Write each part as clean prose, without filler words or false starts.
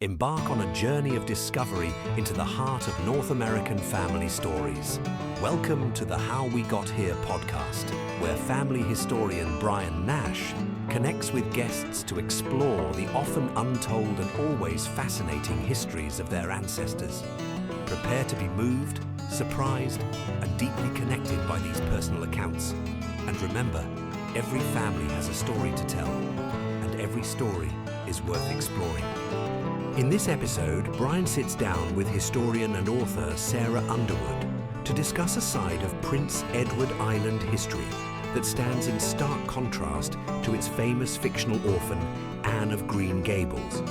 Embark on a journey of discovery into the heart of North American family stories. Welcome to the How We Got Here podcast, where family historian Brian Nash connects with guests to explore the often untold and always fascinating histories of their ancestors. Prepare to be moved, surprised, and deeply connected by these personal accounts. And remember, every family has a story to tell, and every story is worth exploring. In this episode, Brian sits down with historian and author Sara Underwood to discuss a side of Prince Edward Island history that stands in stark contrast to its famous fictional orphan, Anne of Green Gables.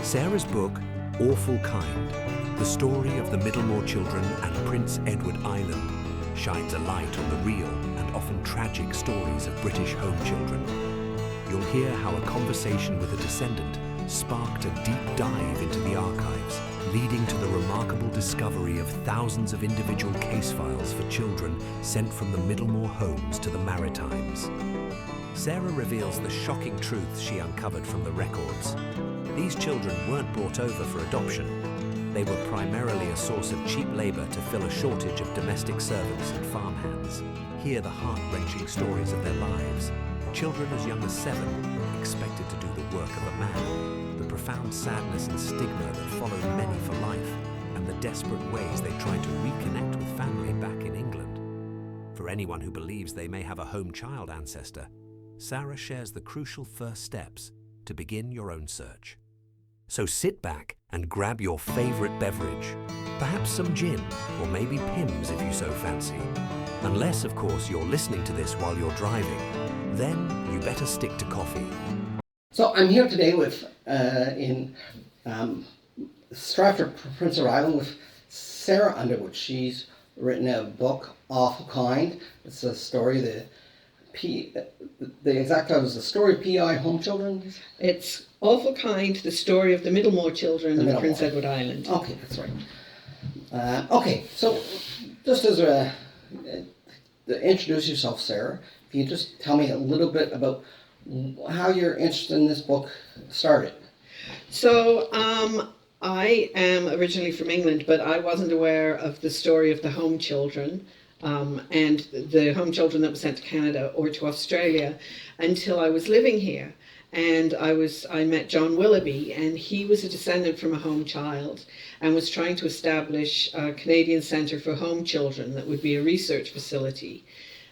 Sara's book, Awful Kind, the story of the Middlemore children and Prince Edward Island, shines a light on the real and often tragic stories of British home children. You'll hear how a conversation with a descendant sparked a deep dive into the archives, leading to the remarkable discovery of thousands of individual case files for children sent from the Middlemore Homes to the Maritimes. Sara reveals the shocking truths she uncovered from the records. These children weren't brought over for adoption. They were primarily a source of cheap labor to fill a shortage of domestic servants and farmhands. Hear the heart-wrenching stories of their lives. Children as young as 7 expected to do the work of a man, the profound sadness and stigma that followed many for life, and the desperate ways they tried to reconnect with family back in England. For anyone who believes they may have a home child ancestor, Sara shares the crucial first steps to begin your own search. So sit back and grab your favorite beverage, perhaps some gin, or maybe Pimm's if you so fancy. Unless, of course, you're listening to this while you're driving, then you better stick to coffee. So I'm here today with in Stratford, Prince Edward Island, with Sara Underwood. She's written a book, Awful Kind. It's a story. The exact title is The Story of PEI Home Children. It's Awful Kind, the story of the Middlemore children of Prince Edward Island. Okay, that's right. Okay, so just as to introduce yourself, Sara, if you just tell me a little bit about how your interest in this book started. So I am originally from England, but I wasn't aware of the story of the home children and the home children that were sent to Canada or to Australia until I was living here. And I met John Willoughby, and he was a descendant from a home child and was trying to establish a Canadian Centre for Home Children that would be a research facility.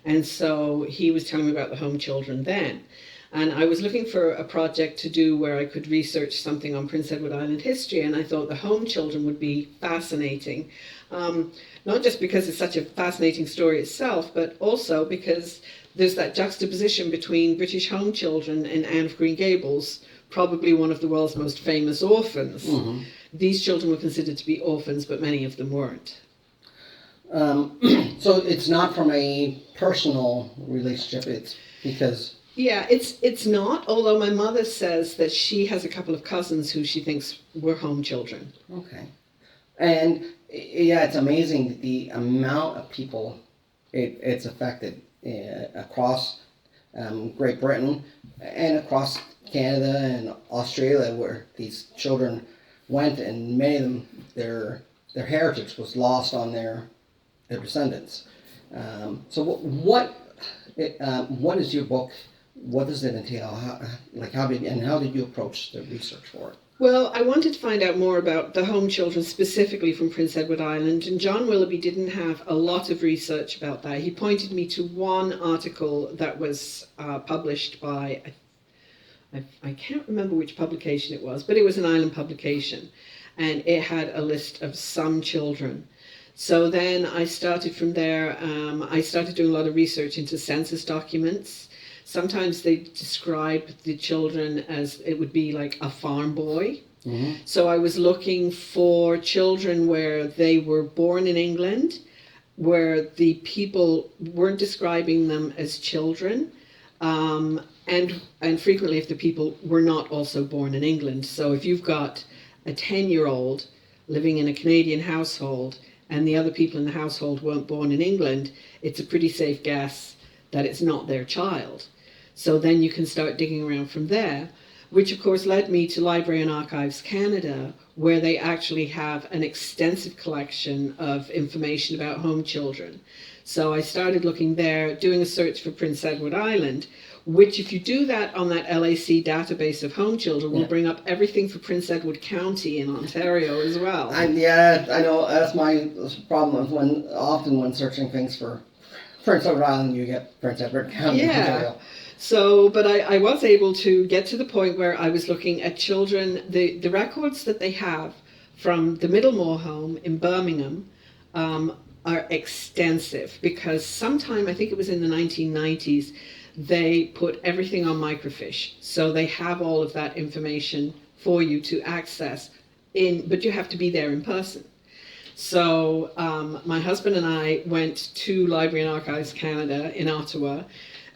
And so he was telling me about the home children then. And I was looking for a project to do where I could research something on Prince Edward Island history, and I thought the home children would be fascinating. Not just because it's such a fascinating story itself, but also because there's that juxtaposition between British home children and Anne of Green Gables, probably one of the world's most famous orphans. Mm-hmm. These children were considered to be orphans, but many of them weren't. So it's not from a personal relationship, it's because... Yeah, it's not, although my mother says that she has a couple of cousins who she thinks were home children. Okay. And yeah, it's amazing the amount of people it's affected across Great Britain and across Canada and Australia, where these children went, and many of them, their heritage was lost on their descendants. So what is your book? What does it entail? How did you approach the research for it? Well, I wanted to find out more about the home children specifically from Prince Edward Island, and John Willoughby didn't have a lot of research about that. He pointed me to one article that was published by, I can't remember which publication it was, but it was an island publication, and it had a list of some children. So then I started from there. I started doing a lot of research into census documents. Sometimes they describe the children as it would be like a farm boy. Mm-hmm. So I was looking for children where they were born in England, where the people weren't describing them as children, and frequently if the people were not also born in England. So if you've got a 10-year-old living in a Canadian household and the other people in the household weren't born in England, it's a pretty safe guess that it's not their child. So then you can start digging around from there. which of course led me to Library and Archives Canada, where they actually have an extensive collection of information about home children. So I started looking there, doing a search for Prince Edward Island, which if you do that on that LAC database of home children will bring up everything for Prince Edward County in Ontario as well. I know that's my problem when searching things for Prince Edward Island, you get Prince Edward County. Yeah. So, but I was able to get to the point where I was looking at children, the records that they have from the Middlemore home in Birmingham are extensive, because sometime, I think it was in the 1990s, they put everything on microfiche. So they have all of that information for you to access, but you have to be there in person. So my husband and I went to Library and Archives Canada in Ottawa,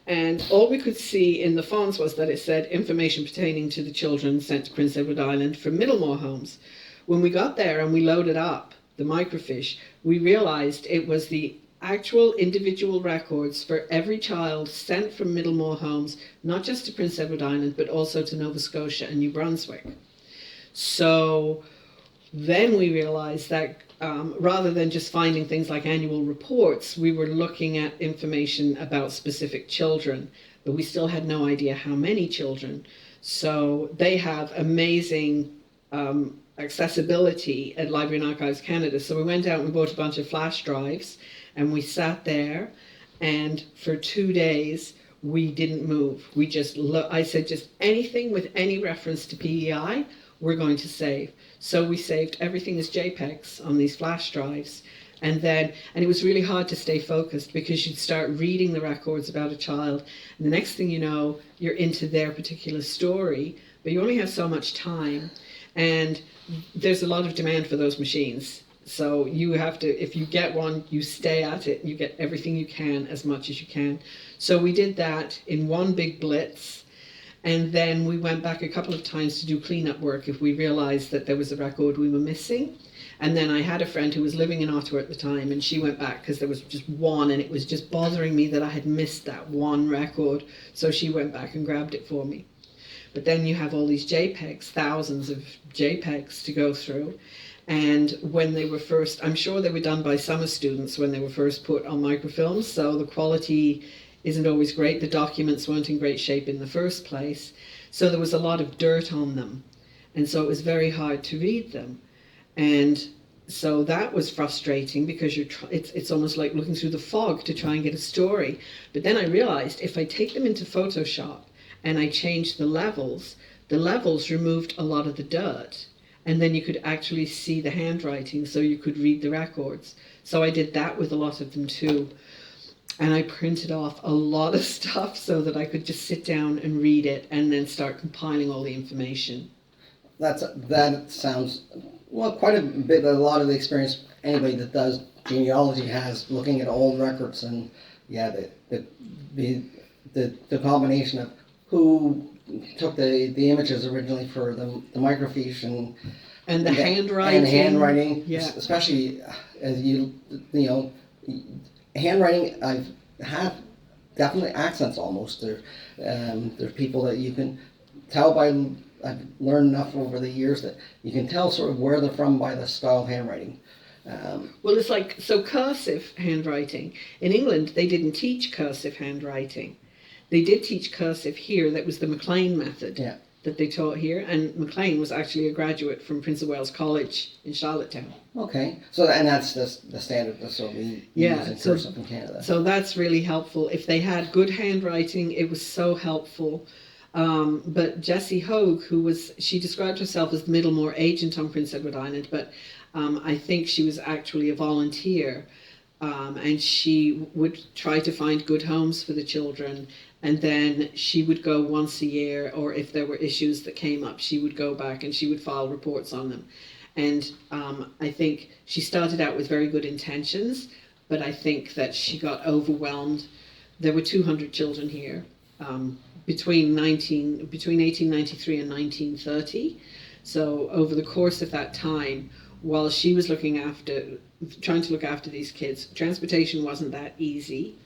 and all we could see in the fonts was that it said information pertaining to the children sent to Prince Edward Island from Middlemore Homes. When we got there and we loaded up the microfiche, we realized it was the actual individual records for every child sent from Middlemore Homes, not just to Prince Edward Island, but also to Nova Scotia and New Brunswick. So then we realized that rather than just finding things like annual reports, we were looking at information about specific children, but we still had no idea how many children. So they have amazing accessibility at Library and Archives Canada. So we went out and bought a bunch of flash drives, and we sat there, and for 2 days we didn't move. We just I said, just anything with any reference to PEI, we're going to save. So we saved everything as JPEGs on these flash drives. And it was really hard to stay focused, because you'd start reading the records about a child, and the next thing you know, you're into their particular story, but you only have so much time, and there's a lot of demand for those machines. So you have to, if you get one, you stay at it, you get everything you can, as much as you can. So we did that in one big blitz. And then we went back a couple of times to do cleanup work if we realized that there was a record we were missing. And then I had a friend who was living in Ottawa at the time, and she went back because there was just one, and it was just bothering me that I had missed that one record. So she went back and grabbed it for me. But then you have all these JPEGs, thousands of JPEGs to go through. And when they were first, I'm sure they were done by summer students when they were first put on microfilms, so the quality isn't always great. The documents weren't in great shape in the first place, so there was a lot of dirt on them, and so it was very hard to read them. And so that was frustrating, because it's almost like looking through the fog to try and get a story. But then I realized if I take them into Photoshop and I change the levels removed a lot of the dirt. And then you could actually see the handwriting, so you could read the records. So I did that with a lot of them too. And I printed off a lot of stuff so that I could just sit down and read it and then start compiling all the information. That sounds, well, quite a bit, a lot of the experience anybody that does genealogy has, looking at old records, and the combination of who took the images originally for the microfiche and the handwriting, especially as you know, handwriting. I've had definitely accents almost. There's people that you can tell by. I've learned enough over the years that you can tell sort of where they're from by the style of handwriting. Well, it's like, so cursive handwriting. In England, they didn't teach cursive handwriting. They did teach cursive here. That was the Maclean method that they taught here. And Maclean was actually a graduate from Prince of Wales College in Charlottetown. Okay. So, and that's the standard that we use in cursive in Canada. So that's really helpful. If they had good handwriting, it was so helpful. But Jessie Hogue, she described herself as the Middlemore agent on Prince Edward Island, but I think she was actually a volunteer. And she would try to find good homes for the children, and then she would go once a year, or if there were issues that came up, she would go back and she would file reports on them. And I think she started out with very good intentions, but I think that she got overwhelmed. There were 200 children here between 1893 and 1930. So over the course of that time, while she was trying to look after these kids, transportation wasn't that easy.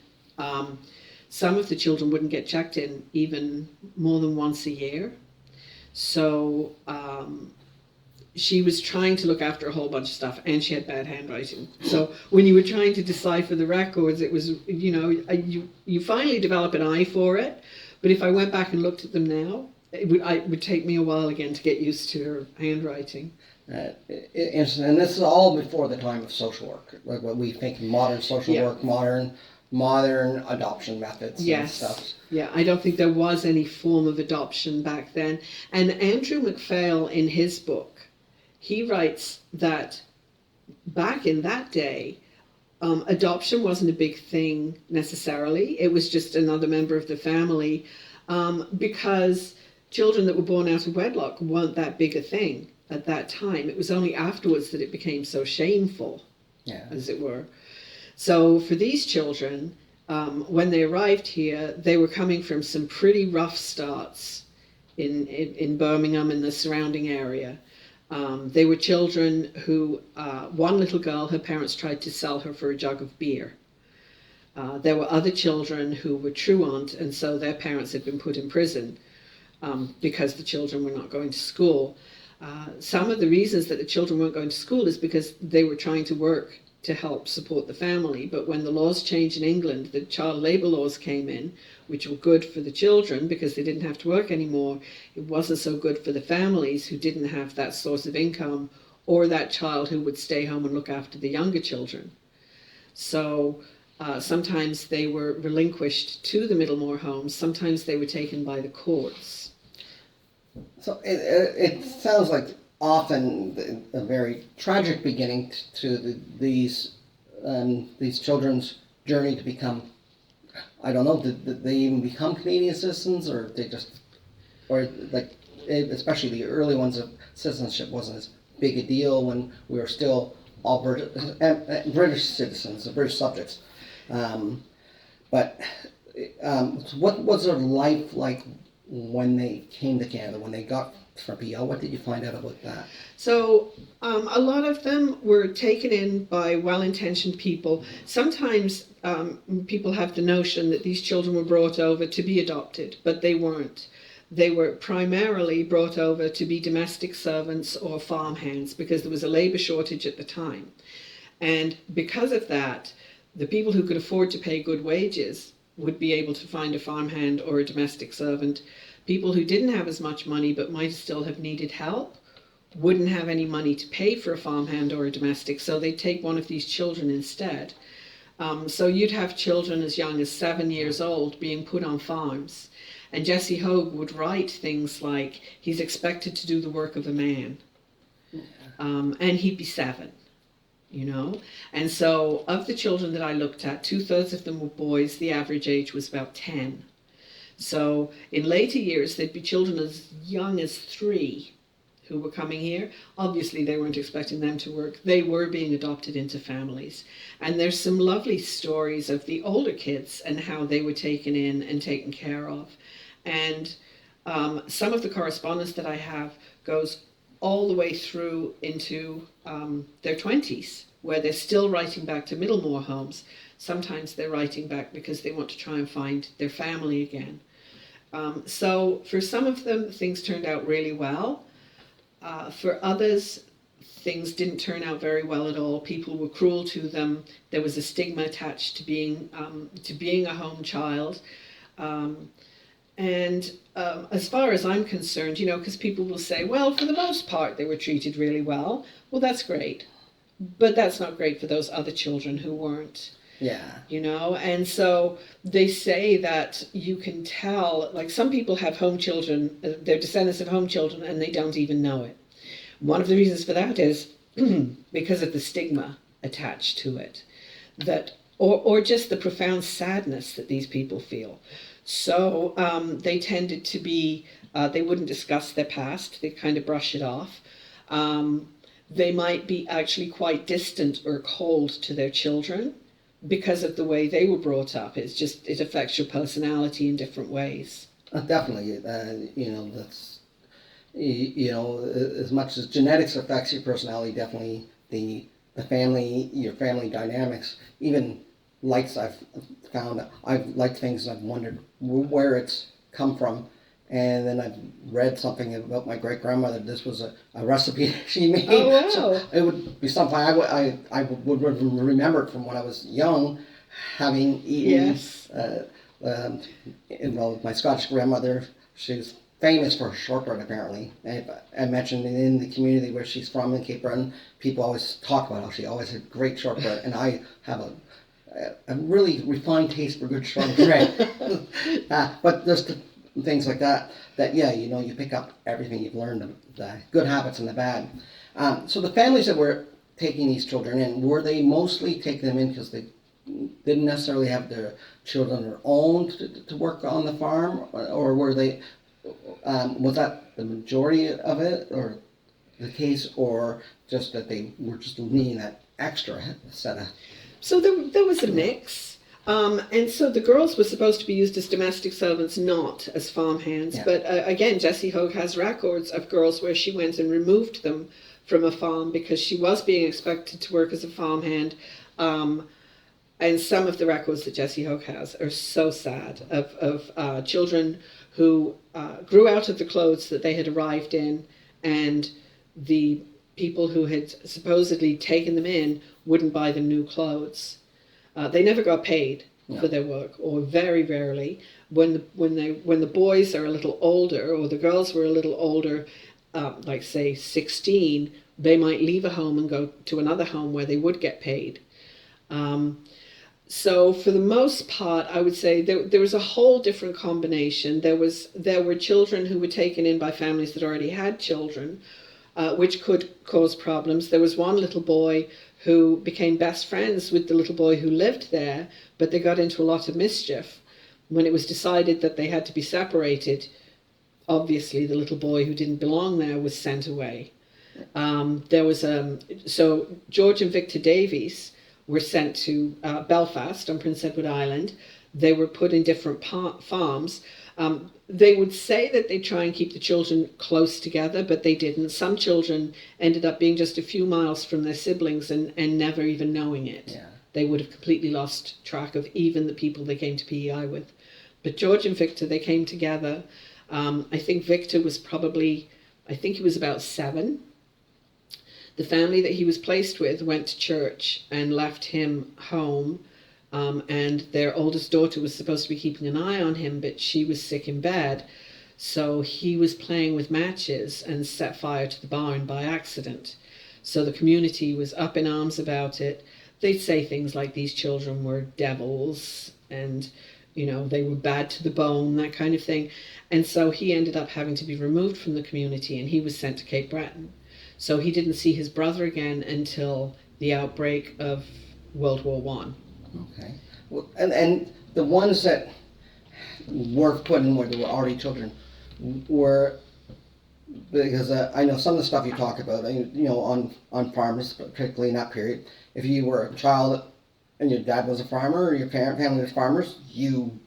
Some of the children wouldn't get checked in even more than once a year. So she was trying to look after a whole bunch of stuff, and she had bad handwriting. So when you were trying to decipher the records, it was, you finally develop an eye for it. But if I went back and looked at them now, it would take me a while again to get used to her handwriting. And this is all before the time of social work, like what we think modern social work, modern adoption methods and stuff. Yeah, I don't think there was any form of adoption back then. And Andrew MacPhail, in his book, he writes that back in that day, adoption wasn't a big thing necessarily. It was just another member of the family, because children that were born out of wedlock weren't that big a thing at that time. It was only afterwards that it became so shameful, as it were. So for these children, when they arrived here, they were coming from some pretty rough starts in Birmingham and the surrounding area. They were children who, one little girl, her parents tried to sell her for a jug of beer. There were other children who were truant, and so their parents had been put in prison because the children were not going to school. Some of the reasons that the children weren't going to school is because they were trying to work to help support the family. But when the laws changed in England, the child labour laws came in, which were good for the children because they didn't have to work anymore. It wasn't so good for the families who didn't have that source of income, or that child who would stay home and look after the younger children. So sometimes they were relinquished to the Middlemore Homes. Sometimes they were taken by the courts. So it sounds like often a very tragic beginning to these children's journey to become, I don't know, did they even become Canadian citizens, or they just, or like, especially the early ones of citizenship wasn't as big a deal when we were still all British citizens, British subjects. But what was their life like when they came to Canada, when they got from PL? What did you find out about that? So a lot of them were taken in by well-intentioned people. Sometimes people have the notion that these children were brought over to be adopted, but they weren't. They were primarily brought over to be domestic servants or farmhands because there was a labour shortage at the time. And because of that, the people who could afford to pay good wages would be able to find a farmhand or a domestic servant. People who didn't have as much money but might still have needed help wouldn't have any money to pay for a farmhand or a domestic, so they'd take one of these children instead. So you'd have children as young as 7 years old being put on farms. And Jesse Hogue would write things like, he's expected to do the work of a man. And he'd be 7, you know. And so of the children that I looked at, 2/3 of them were boys. The average age was about 10. So in later years, there'd be children as young as 3 who were coming here. Obviously, they weren't expecting them to work. They were being adopted into families. And there's some lovely stories of the older kids and how they were taken in and taken care of. And some of the correspondence that I have goes all the way through into their 20s, where they're still writing back to Middlemore Homes. Sometimes they're writing back because they want to try and find their family again. So for some of them, things turned out really well. For others, things didn't turn out very well at all. People were cruel to them. There was a stigma attached to being a home child. And as far as I'm concerned, you know, because people will say, well, for the most part, they were treated really well. Well, that's great. But that's not great for those other children who weren't. Yeah. You know, and so they say that you can tell, like some people have home children, they're descendants of home children, and they don't even know it. One of the reasons for that is because of the stigma attached to it, that or just the profound sadness that these people feel. So they tended to be, they wouldn't discuss their past, they kind of brush it off. They might be actually quite distant or cold to their children because of the way they were brought up. It's just, it affects your personality in different ways. Definitely, you know, that's, you know, as much as genetics affects your personality, definitely the family, your family dynamics, even likes I've found, I've liked things and I've wondered where it's come from, And then I've read something about my great grandmother. This was a recipe she made. Oh, wow. So it would be something I would remember it from when I was young, having eaten. Yes. Well, my Scottish grandmother, she was famous for her shortbread apparently. And I mentioned in the community where she's from in Cape Breton, people always talk about how she always had great shortbread, and I have a really refined taste for good shortbread. But there's things like that, yeah, you pick up everything you've learned, the good habits and the bad. So the families that were taking these children in, were they mostly taking them in because they didn't necessarily have their children on their own to work on the farm, or were they, was that the majority of it, or the case, or just that they were just needing that extra set of... So there was a mix. And so the girls were supposed to be used as domestic servants, not as farmhands. Yeah. But again, Jessie Hogue has records of girls where she went and removed them from a farm because she was being expected to work as a farmhand. And some of the records that Jessie Hogue has are so sad of children who grew out of the clothes that they had arrived in, and the people who had supposedly taken them in wouldn't buy them new clothes. They never got paid for their work, or very rarely. When the boys are a little older, or the girls were a little older, like say 16, they might leave a home and go to another home where they would get paid. So for the most part, I would say there was a whole different combination. There were children who were taken in by families that already had children, which could cause problems. There was one little boy who became best friends with the little boy who lived there, but they got into a lot of mischief. When it was decided that they had to be separated, obviously the little boy who didn't belong there was sent away. So George and Victor Davies were sent to Belfast on Prince Edward Island. They were put in different farms. They would say that they try and keep the children close together, but they didn't. Some children ended up being just a few miles from their siblings and never even knowing it. Yeah. They would have completely lost track of even the people they came to PEI with. But George and Victor, they came together. I think Victor was he was about 7. The family that he was placed with went to church and left him home. And their oldest daughter was supposed to be keeping an eye on him, but she was sick in bed. So he was playing with matches and set fire to the barn by accident. So the community was up in arms about it. They'd say things like these children were devils and, they were bad to the bone, that kind of thing. And so he ended up having to be removed from the community, and he was sent to Cape Breton. So he didn't see his brother again until the outbreak of World War One. Okay. Well, and the ones that were put in where there were already children were, because I know some of the stuff you talk about, on farms, particularly in that period, if you were a child and your dad was a farmer or your family was farmers, you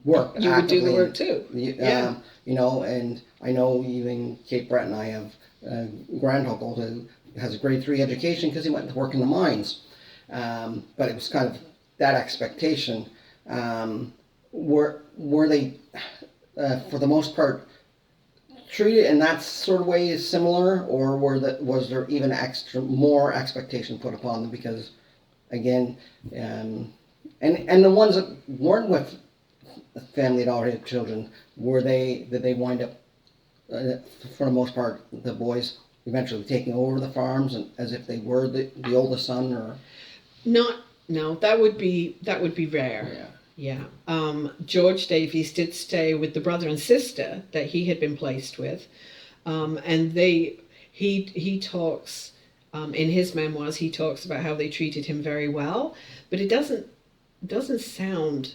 worked. You would do the work too. Yeah. And I know even Cape Breton, I have a granduncle who has a grade 3 education because he went to work in the mines. But it was kind of that expectation. Were they, for the most part, treated in that sort of way similar, or was there even more expectation put upon them? Because again, and the ones that weren't with a family that already had children, did they wind up, for the most part, the boys eventually taking over the farms and as if they were the oldest son, or? No, that would be rare. Yeah. George Davies did stay with the brother and sister that he had been placed with, and he talks in his memoirs. He talks about how they treated him very well, but it doesn't sound.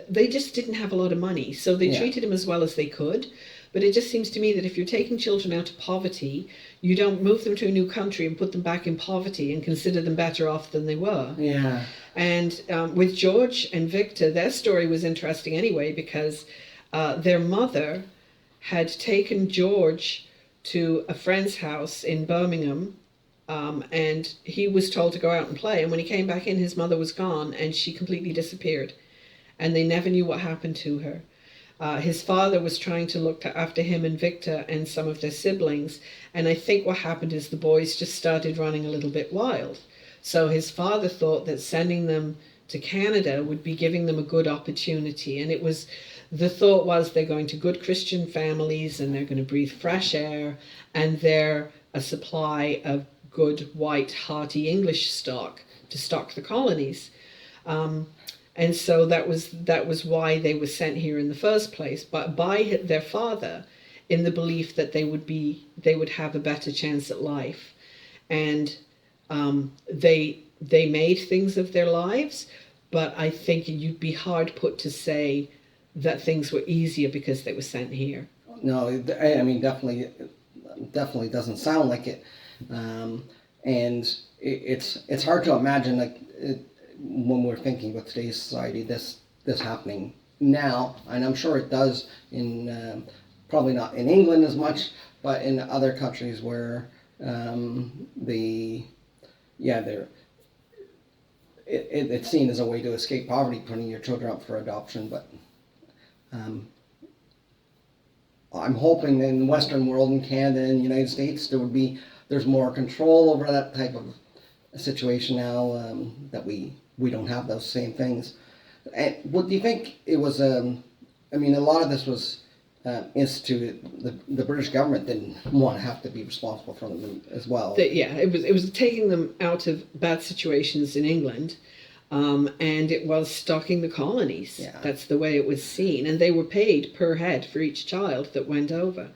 They just didn't have a lot of money, so they treated him as well as they could. But it just seems to me that if you're taking children out of poverty, you don't move them to a new country and put them back in poverty and consider them better off than they were. Yeah. And with George and Victor, their story was interesting anyway, because their mother had taken George to a friend's house in Birmingham, and he was told to go out and play. And when he came back in, his mother was gone and she completely disappeared. And they never knew what happened to her. His father was trying to look after him and Victor and some of their siblings, and I think what happened is the boys just started running a little bit wild. So his father thought that sending them to Canada would be giving them a good opportunity, and the thought was they're going to good Christian families and they're going to breathe fresh air, and they're a supply of good white hearty English stock to stock the colonies. And so that was why they were sent here in the first place, but by their father, in the belief that they would have a better chance at life. And they made things of their lives, but I think you'd be hard put to say that things were easier because they were sent here. No, I mean, definitely doesn't sound like it. And it's hard to imagine, like, when we're thinking about today's society, this happening now, and I'm sure it does in probably not in England as much, but in other countries where it's seen as a way to escape poverty, putting your children up for adoption. But I'm hoping in the Western world, in Canada and the United States, there's more control over that type of situation now, that we don't have those same things. And what do you think it was? I mean, a lot of this was instituted. The British government didn't want to have to be responsible for them as well. It was taking them out of bad situations in England, and it was stocking the colonies. Yeah. That's the way it was seen, and they were paid per head for each child that went over.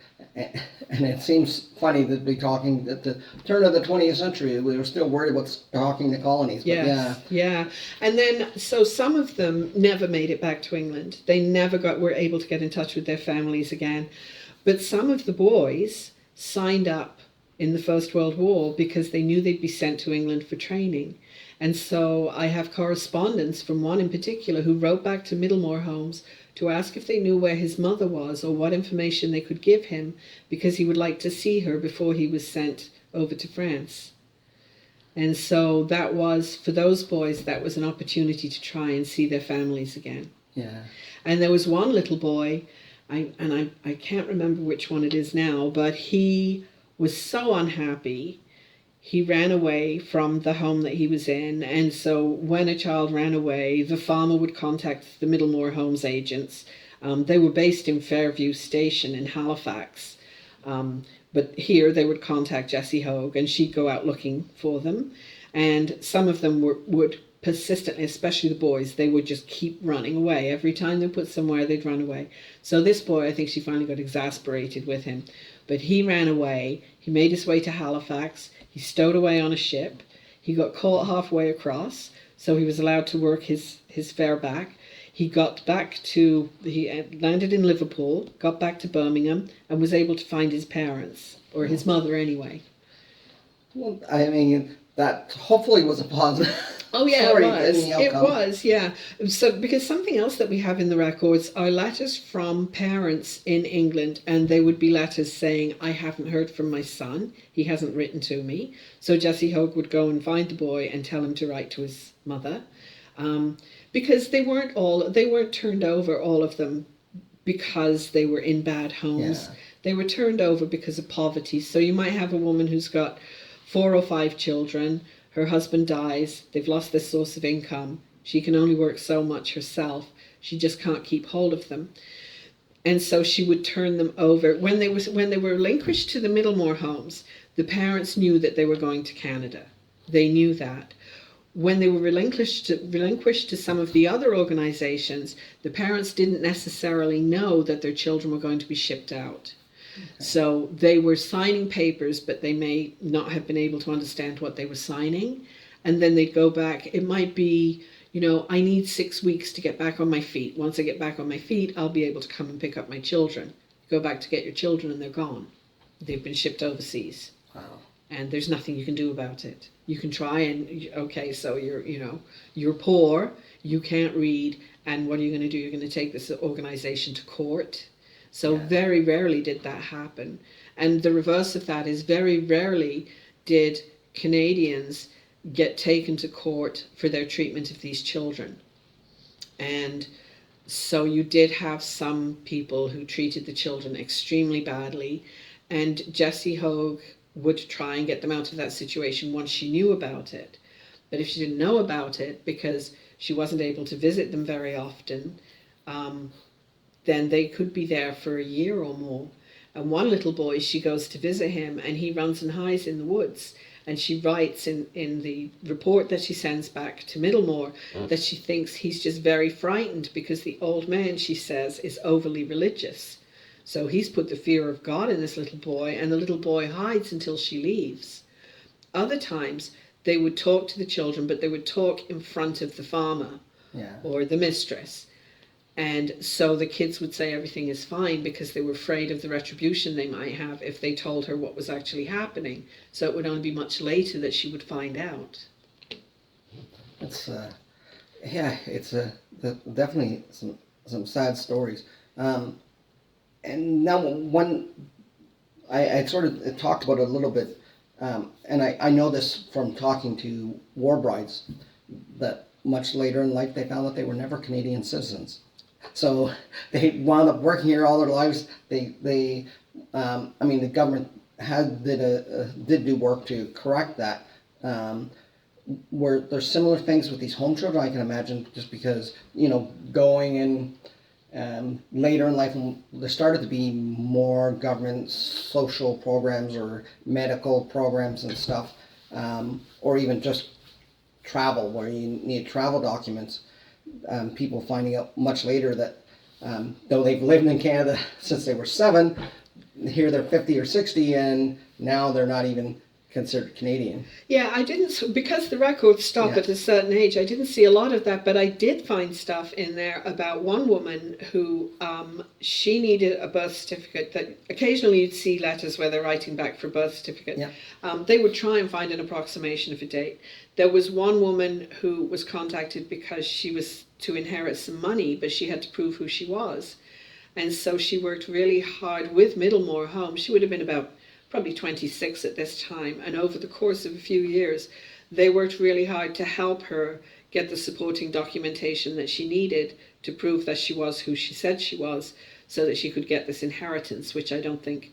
And it seems funny to be talking at the turn of the 20th century. We were still worried about stocking the colonies. But yeah. And then, so some of them never made it back to England. They never were able to get in touch with their families again. But some of the boys signed up in the First World War because they knew they'd be sent to England for training. And so I have correspondence from one in particular who wrote back to Middlemore Homes to ask if they knew where his mother was or what information they could give him, because he would like to see her before he was sent over to France. And so that was, for those boys, that was an opportunity to try and see their families again. Yeah. And there was one little boy, I can't remember which one it is now, but he was so unhappy. He ran away from the home that he was in, and so when a child ran away, the farmer would contact the Middlemore Homes agents. They were based in Fairview Station in Halifax, but here they would contact Jessie Hogue, and she'd go out looking for them. And some of them would persistently, especially the boys, they would just keep running away. Every time they put somewhere, they'd run away. So this boy, I think she finally got exasperated with him. But he ran away. He made his way to Halifax. He stowed away on a ship. He got caught halfway across, so he was allowed to work his fare back. He landed in Liverpool, got back to Birmingham, and was able to find his parents, or his mother anyway. Well, I mean, that hopefully was a positive. Oh yeah, story. It was, yeah. So, because something else that we have in the records are letters from parents in England, and they would be letters saying, I haven't heard from my son, he hasn't written to me. So Jessie Hogue would go and find the boy and tell him to write to his mother. Because they weren't turned over, all of them, because they were in bad homes. Yeah. They were turned over because of poverty. So you might have a woman who's got 4 or 5 children. Her husband dies, they've lost their source of income. She can only work so much herself. She just can't keep hold of them. And so she would turn them over. When they were relinquished to the Middlemore Homes, the parents knew that they were going to Canada. They knew that. When they were relinquished to some of the other organizations, the parents didn't necessarily know that their children were going to be shipped out. Okay. So they were signing papers, but they may not have been able to understand what they were signing. And then they'd go back. It might be, I need 6 weeks to get back on my feet. Once I get back on my feet, I'll be able to come and pick up my children. Go back to get your children and they're gone. They've been shipped overseas. Wow. And there's nothing you can do about it. You can try and, okay, so you're poor, you can't read, and what are you going to do? You're going to take this organization to court. So very rarely did that happen. And the reverse of that is very rarely did Canadians get taken to court for their treatment of these children. And So you did have some people who treated the children extremely badly, and Jessie Hogue would try and get them out of that situation once she knew about it. But if she didn't know about it, because she wasn't able to visit them very often, then they could be there for a year or more. And one little boy, she goes to visit him, and he runs and hides in the woods. And she writes in the report that she sends back to Middlemore that she thinks he's just very frightened because the old man, she says, is overly religious. So he's put the fear of God in this little boy, and the little boy hides until she leaves. Other times, they would talk to the children, but they would talk in front of the farmer or the mistress. And so the kids would say everything is fine because they were afraid of the retribution they might have if they told her what was actually happening. So it would only be much later that she would find out. It's it's definitely some sad stories. And now when I sort of talked about it a little bit, and I know this from talking to war brides, that much later in life they found that they were never Canadian citizens. So they wound up working here all their lives. The government did do work to correct that. Where there's similar things with these home children, I can imagine, just because going and later in life, there started to be more government social programs or medical programs and stuff, or even just travel where you need travel documents. People finding out much later that though they've lived in Canada since they were 7, here they're 50 or 60 and now they're not even considered Canadian. Yeah, I didn't, because the records stop at a certain age, I didn't see a lot of that, but I did find stuff in there about one woman who, she needed a birth certificate. That occasionally you'd see letters where they're writing back for birth certificate. They would try and find an approximation of a date. There was one woman who was contacted because she was to inherit some money, but she had to prove who she was. And so she worked really hard with Middlemore Homes. She would have been about probably 26 at this time. And over the course of a few years, they worked really hard to help her get the supporting documentation that she needed to prove that she was who she said she was, so that she could get this inheritance, which I don't think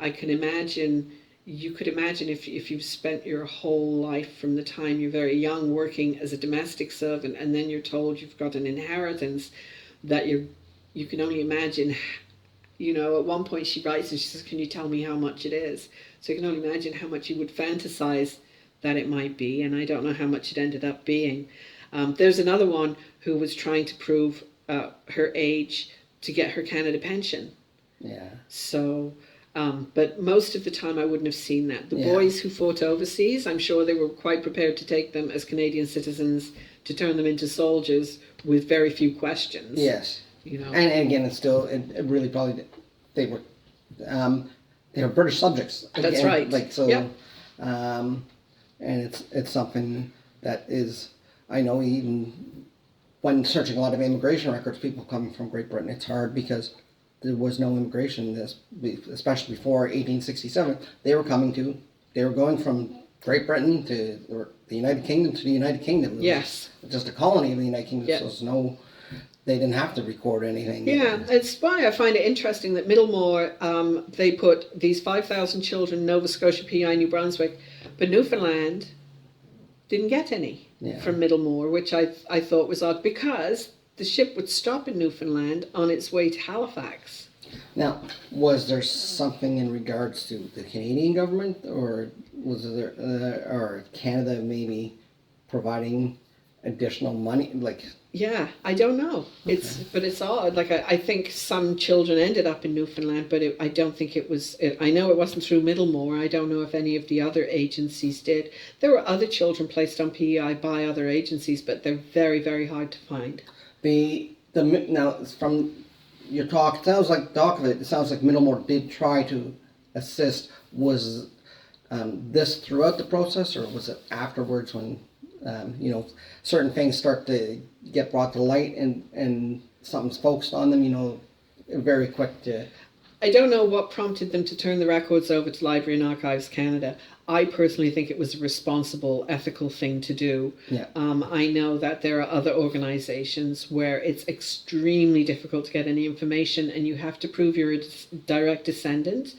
I can imagine. You could imagine if you've spent your whole life from the time you're very young working as a domestic servant, and then you're told you've got an inheritance, that you can only imagine. At one point she writes and she says, "Can you tell me how much it is?" So you can only imagine how much you would fantasize that it might be, and I don't know how much it ended up being. There's another one who was trying to prove her age to get her Canada pension. Yeah. So, but most of the time I wouldn't have seen that. The boys who fought overseas, I'm sure they were quite prepared to take them as Canadian citizens, to turn them into soldiers with very few questions. Yes. And again, it really probably they were British subjects. Again, that's right. And it's something that is, I know, even when searching a lot of immigration records, people coming from Great Britain, it's hard because there was no immigration, especially before 1867. They were going from Great Britain to the United Kingdom to the United Kingdom. Yes. Just a colony of the United Kingdom. Yep. So there's no. They didn't have to record anything. Yeah, it's why I find it interesting that Middlemore, they put these 5,000 children, Nova Scotia, PI, New Brunswick, but Newfoundland didn't get any from Middlemore, which I thought was odd, because the ship would stop in Newfoundland on its way to Halifax. Now, was there something in regards to the Canadian government, or was there, or Canada maybe providing additional money, Yeah, I don't know. Okay. But it's odd. I think some children ended up in Newfoundland, but I don't think it was. I know it wasn't through Middlemore. I don't know if any of the other agencies did. There were other children placed on PEI by other agencies, but they're very, very hard to find. Now from your talk, it sounds like it sounds like Middlemore did try to assist. Was this throughout the process, or was it afterwards when? Certain things start to get brought to light and something's focused on them, very quick to... I don't know what prompted them to turn the records over to Library and Archives Canada. I personally think it was a responsible, ethical thing to do. Yeah. I know that there are other organizations where it's extremely difficult to get any information, and you have to prove you're a direct descendant,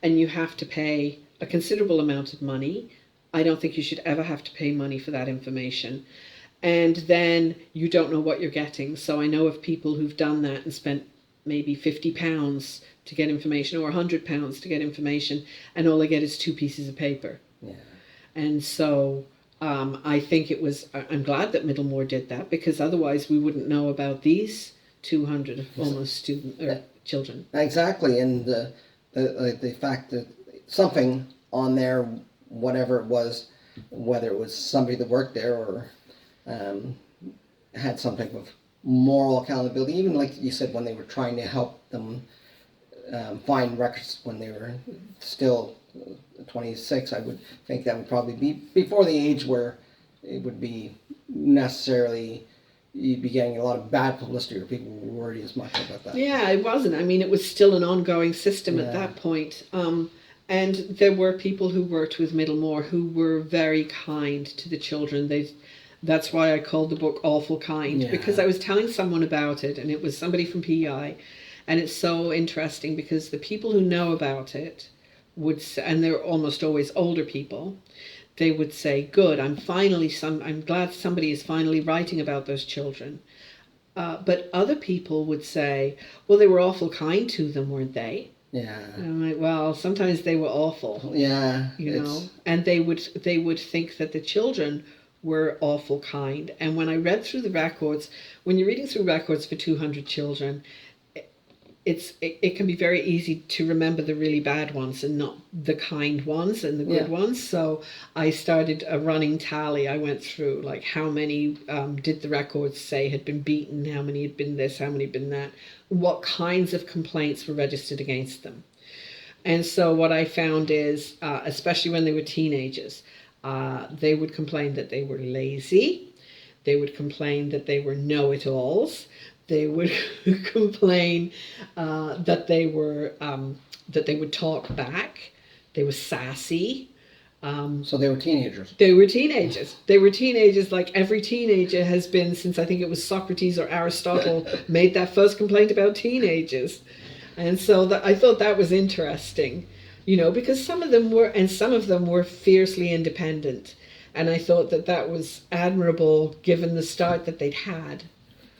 and you have to pay a considerable amount of money. I don't think you should ever have to pay money for that information. And then you don't know what you're getting. So I know of people who've done that and spent maybe £50 to get information, or £100 to get information, and all they get is 2 pieces of paper. Yeah. And so I think I'm glad that Middlemore did that, because otherwise we wouldn't know about these 200 almost children. Exactly, and the fact that something on there, whatever it was, whether it was somebody that worked there or had some type of moral accountability, even like you said, when they were trying to help them find records when they were still 26, I would think that would probably be before the age where it would be necessarily, you'd be getting a lot of bad publicity, or people were worried as much about that. Yeah, it wasn't. I mean, it was still an ongoing system at that point. And there were people who worked with Middlemore who were very kind to the children. That's why I called the book Awful Kind, because I was telling someone about it, and it was somebody from PEI. And it's so interesting because the people who know about it would say, and they're almost always older people, they would say, good, I'm glad somebody is finally writing about those children. But other people would say, well, they were awful kind to them, weren't they? Yeah. And I'm like, well, sometimes they were awful. Yeah. You know, and they would think that the children were awful kind. And when I read through the records, when you're reading through records for 200 children, it can be very easy to remember the really bad ones and not the kind ones and the good ones. So I started a running tally. I went through like how many did the records say had been beaten, how many had been this, how many had been that, what kinds of complaints were registered against them. And so what I found is, especially when they were teenagers, they would complain that they were lazy. They would complain that they were know-it-alls. They would complain that they would talk back. They were sassy. So they were teenagers. They were teenagers. They were teenagers like every teenager has been since, I think it was Socrates or Aristotle made that first complaint about teenagers. And so I thought that was interesting, you know, because some of them were fiercely independent. And I thought that was admirable given the start that they'd had.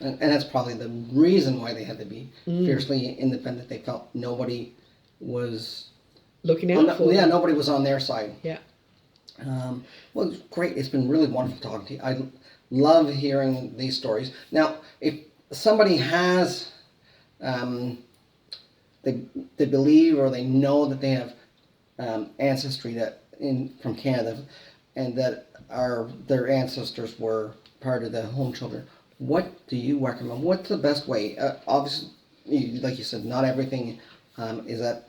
And that's probably the reason why they had to be fiercely independent. They felt nobody was looking out for them. Yeah, nobody was on their side. Yeah. Well, it's great. It's been really wonderful talking to you. I love hearing these stories. Now, if somebody has, they believe or they know that they have ancestry from Canada, and that their ancestors were part of the home children, what do you recommend? What's the best way? Obviously, like you said, not everything is at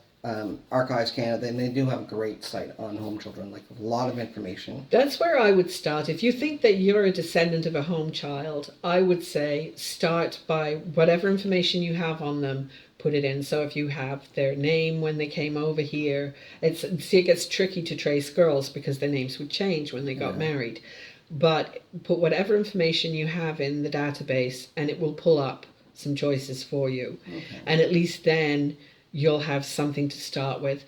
Archives Canada, and they do have a great site on home children, like a lot of information. That's where I would start. If you think that you're a descendant of a home child, I would say start by whatever information you have on them, put it in. So if you have their name when they came over here, it gets tricky to trace girls because their names would change when they got married. But put whatever information you have in the database and it will pull up some choices for you. Okay. And at least then you'll have something to start with.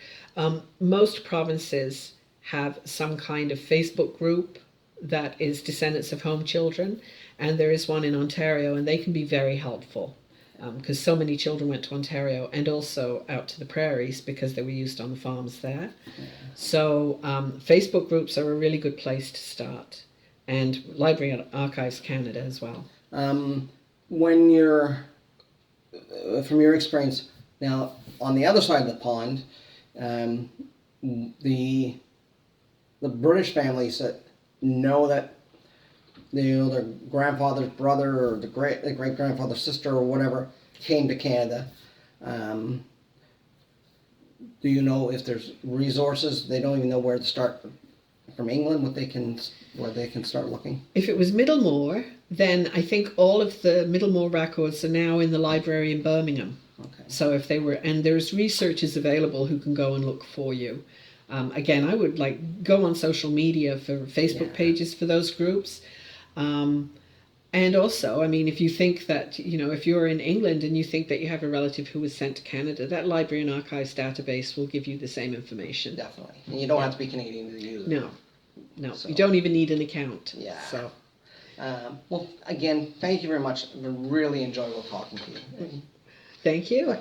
Most provinces have some kind of Facebook group that is Descendants of Home Children, and there is one in Ontario, and they can be very helpful because so many children went to Ontario and also out to the prairies because they were used on the farms there. Yeah. So Facebook groups are a really good place to start. And Library and Archives Canada as well. When you're, from your experience, now on the other side of the pond, the British families that know that their grandfather's brother or the great grandfather's sister or whatever came to Canada, do you know if there's resources? They don't even know where to start from England, where they can start looking? If it was Middlemore, then I think all of the Middlemore records are now in the library in Birmingham. Okay. So if they were, and there's researchers available who can go and look for you. Again, I would go on social media for Facebook pages for those groups. And also, I mean, if you think that, if you're in England and you think that you have a relative who was sent to Canada, that Library and Archives database will give you the same information. Definitely. And you don't have to be Canadian to use it. No. So, you don't even need an account. Yeah. So. Well, again, thank you very much. It's been really enjoyable talking to you. Thank you.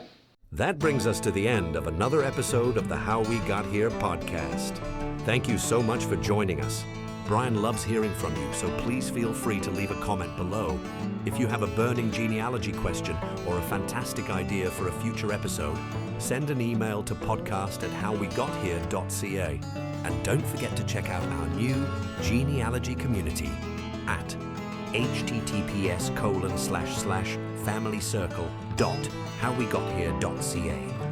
That brings us to the end of another episode of the How We Got Here podcast. Thank you so much for joining us. Brian loves hearing from you, so please feel free to leave a comment below. If you have a burning genealogy question or a fantastic idea for a future episode, send an email to podcast@howwegothere.ca. And don't forget to check out our new genealogy community at https://familycircle.howwegothere.ca.